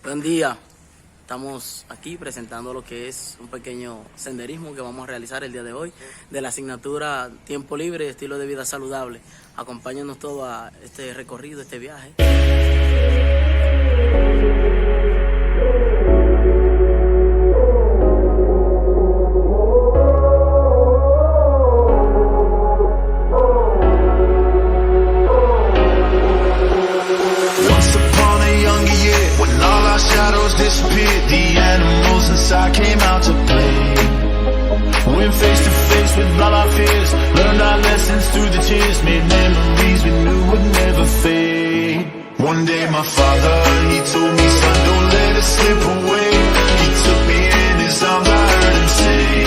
Buen día, estamos aquí presentando lo que es un pequeño senderismo que vamos a realizar el día de hoy de la asignatura Tiempo Libre y Estilo de Vida Saludable. Acompáñanos todos a este recorrido, este viaje. Disappeared, the animals inside came out to play. Went face to face with all our fears, learned our lessons through the tears, made memories we knew would never fade. One day my father, he told me, son, don't let it slip away. He took me in his arms, I heard him say,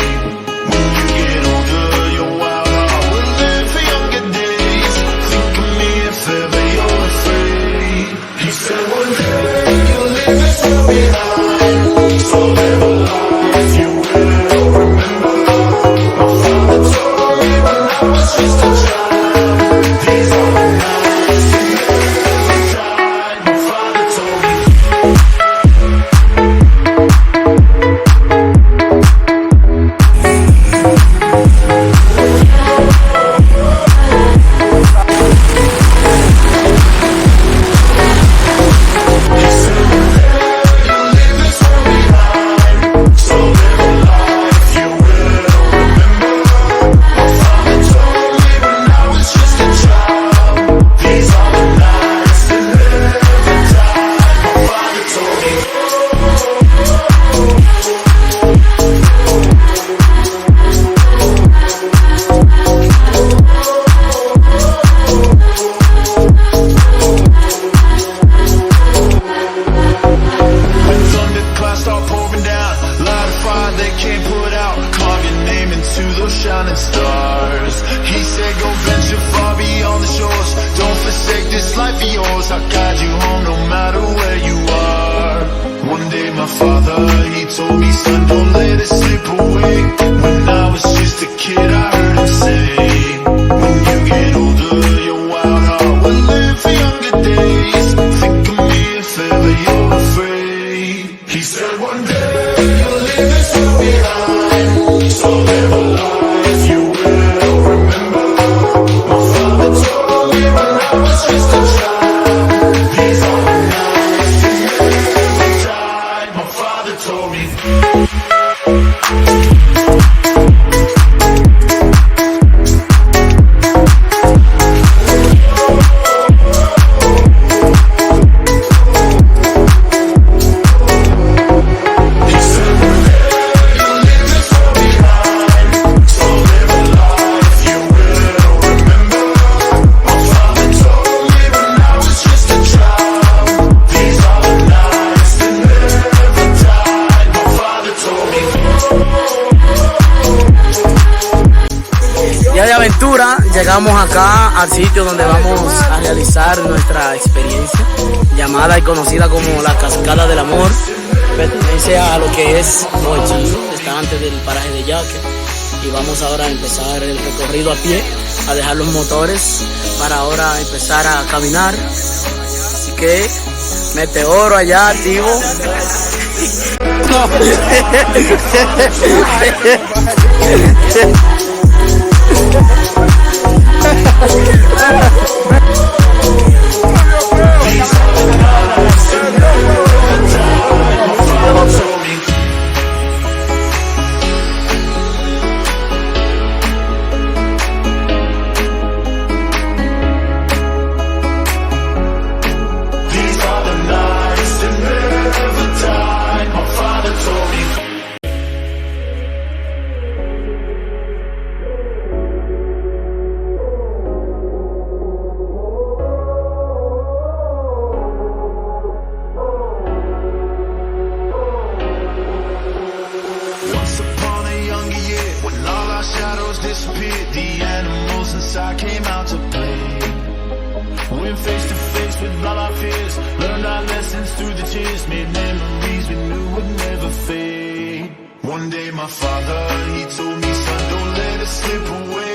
when you get older, your wild heart will live for younger days. Think of me if ever you're afraid. He said one day you'll leave this world behind, so live a life you will remember. My father told me when I was just a child, these are the nights that never die. My father told me. Shining stars. He said go venture far beyond the shores. Don't forsake this life of yours. I'll guide you home no matter where you are. One day my father, he told me, son, don't let it slip away. When I was just a kid, I heard him say, when you get older, your wild heart will live for younger days. Think of me if ever you're afraid. He said one day you'll leave this world behind, so live a life you will remember. My father told me when I was just a child, these are the nights that never die. My father told me. Día de aventura, llegamos acá al sitio donde vamos a realizar nuestra experiencia llamada y conocida como la cascada del amor. Pertenece a lo que es Mochillo, está antes del paraje de Yaque, y vamos ahora a empezar el recorrido a pie, a dejar los motores para ahora empezar a caminar. Así que meteoro allá activo. No. Disappeared, the animals inside came out to play. Went face to face with all our fears, learned our lessons through the tears, made memories we knew would never fade. One day my father, he told me, son, don't let it slip away.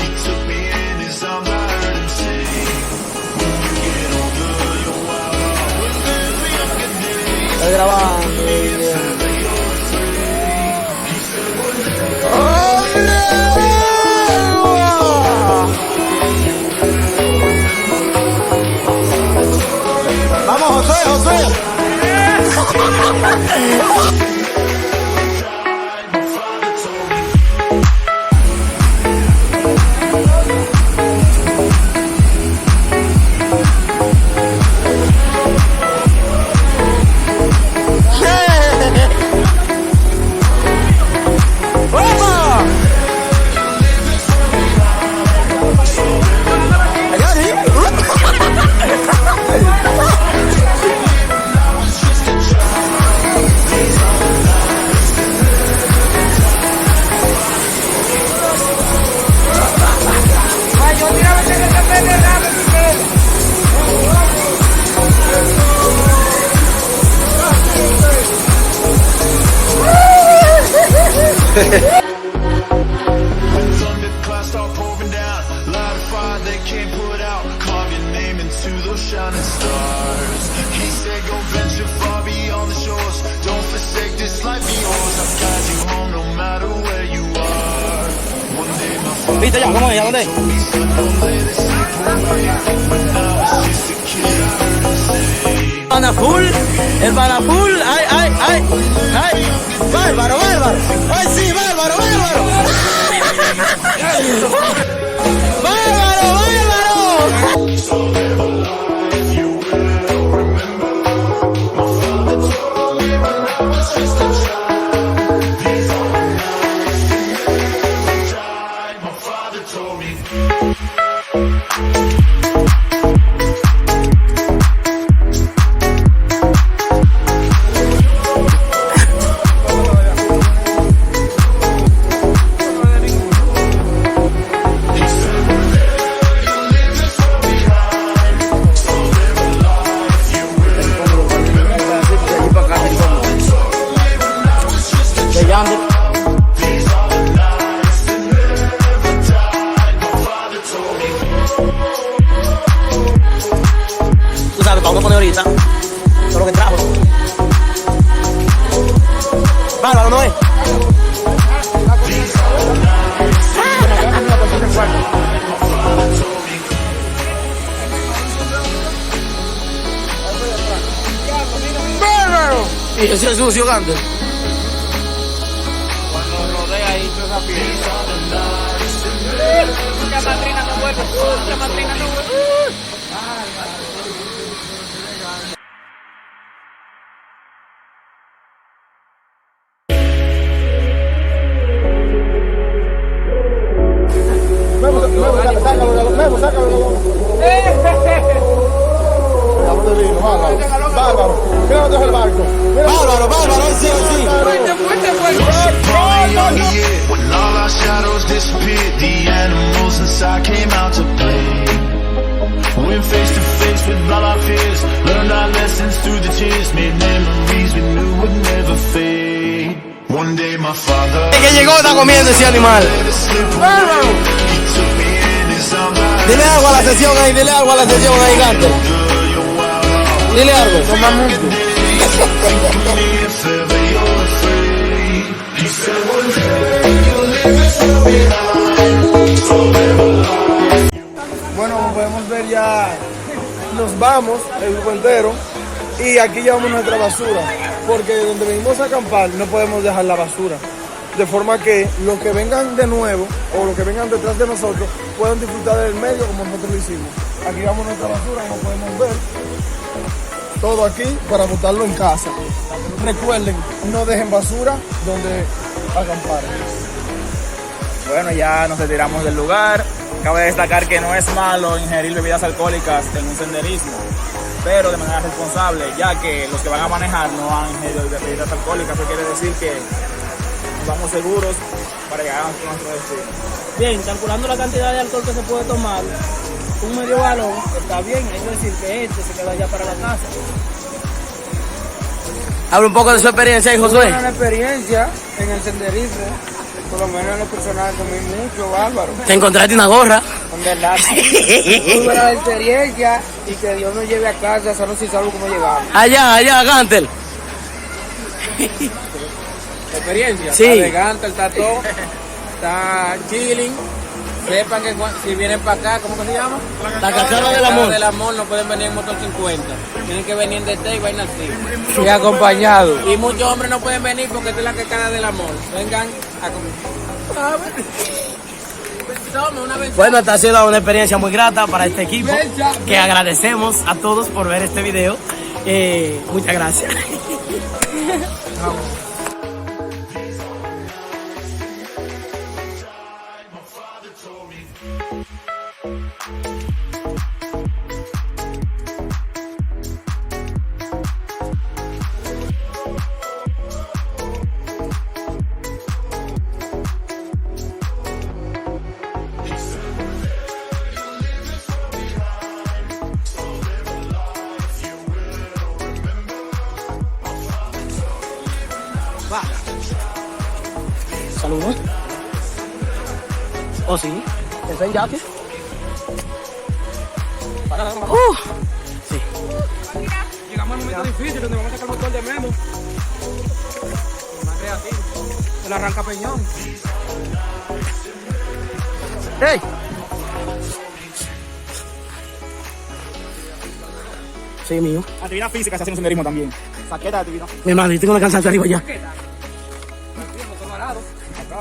He took me in his arms, I heard him say, when you get older, your wild heart will live for younger days. Estoy grabando. Vamos, Josué, Josué. Thunderclouds start pouring down, light a fire they can't put out. Carve your name into those shining stars. He said, go venture far beyond the shores. Don't forsake this life of yours. I'll guide you home no matter where you are. One day my father ¿Viste ya? ¿Cómo es? ¿A dónde? told me, son, don't let it slip away. When I was just a kid, I heard him say, Pana full, el pana full, ay, ay, ay, ay, bárbaro, bárbaro, ay sí, bárbaro, bárbaro, bárbaro, bárbaro. so live a life you will remember. My father told me when I was just a child. These are the nights that never die. My father told me. Tú sabes, vamos a poner ahorita todo lo que trajo. Bárbaro, ¿no es? ¡Bárbaro! Y ese es sucio, Gante. Cuando rodea ahí, toda esa pieza. La madrina no vuelve. La madrina no vuelve. Bárbaro, mira dónde es el barco. Bárbaro, bárbaro, sí, sí. Probably on the year when all our shadows disappeared. The animals inside came out to play. Went face to face with all our fears. Learned our lessons through the tears. Made memories we knew would never fade. One day my father El que llegó está comiendo ese animal. let us slip away. He took me in his arms. Dile algo a la sesión ahí, dile algo a la sesión ahí, Gante. Dile algo. Toma mucho. Bueno, como podemos ver ya nos vamos, el grupo entero, y aquí llevamos nuestra basura, porque donde venimos a acampar no podemos dejar la basura, de forma que los que vengan de nuevo o los que vengan detrás de nosotros puedan disfrutar del medio como nosotros lo hicimos. Aquí llevamos nuestra basura, como podemos ver, todo aquí para botarlo en casa. Recuerden, no dejen basura donde acampar. Bueno, ya nos retiramos del lugar. Cabe destacar que no es malo ingerir bebidas alcohólicas en un senderismo, pero de manera responsable, ya que los que van a manejar no han ingerido bebidas alcohólicas. Eso quiere decir que vamos seguros para llegar a nuestro destino. Bien, calculando la cantidad de alcohol que se puede tomar, un medio galón está bien, hay que decir que este se queda ya para la casa. Habla un poco de su experiencia ahí, Josué. Una experiencia en el senderismo, por lo menos en lo personal, comí mucho, bárbaro. Te encontraste una gorra. En verdad, muy buena experiencia y que Dios nos lleve a casa, sanos y salvos como llegamos. Allá, Gantel. Experiencia. Sí. Está elegante, está todo. Está chilling. Sepan que si vienen para acá, ¿cómo que se llama? La cascada del Cascada amor. del amor, no pueden venir en motor 50. Tienen que venir de té y vaina así. Y acompañados. Y muchos hombres no pueden venir porque esta es la cascada del amor. Vengan a comer. Toma una vez. Bueno, esta ha sido una experiencia muy grata para este equipo, que agradecemos a todos por ver este video. Muchas gracias. Saludos. ¿Oh, sí? ¿Es en yate? Sí. Llegamos al momento difícil donde vamos a sacar el motor de Memo. Más creativo. El arranca peñón. ¡Hey! Sí, mío. Actividad física se hace en senderismo también. Saqueta de actividad física. Mi madre, tengo una cansancio arriba ya. Acá,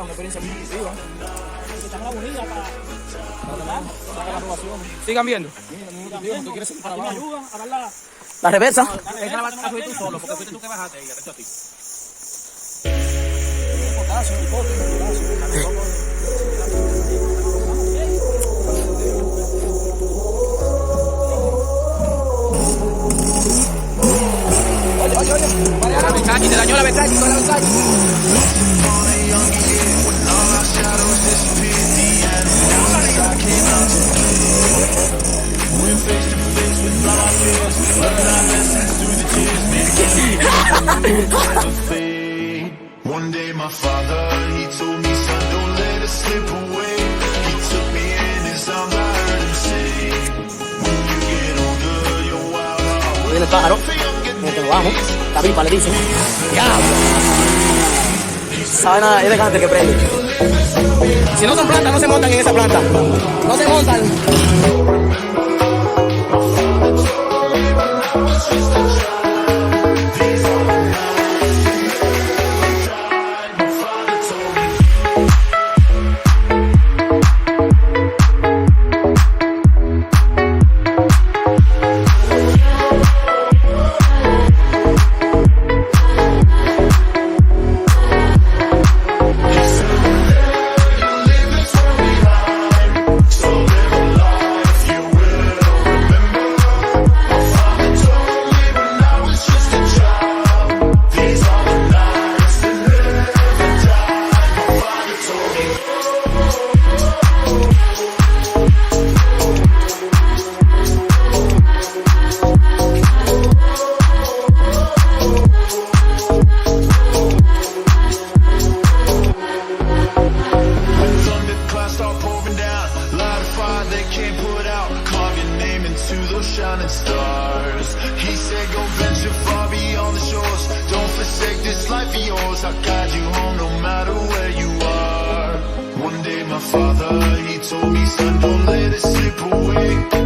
una experiencia muy positiva. Sigan viendo. ¿Tú quieres ir para abajo? La reversa. Es que la vas a subir tú solo, porque fuiste tú que bajaste y arrecho a ti. La Versace, te dañó la Versace, con la Versace. One day my father, he told me, son, don't let it slip away. He took me in his arms, I heard him say, when you get older, you're wild. Viene el pájaro. Mientras lo vamos. La pipa le dice. ¡Diablo! Esa vaina es de cante que prende. Si no son plantas, no se montan en esa planta. No se montan. Shining stars. He said go venture far beyond the shores. Don't forsake this life of yours. I'll guide you home no matter where you are. One day my father, he told me, son, don't let it slip away.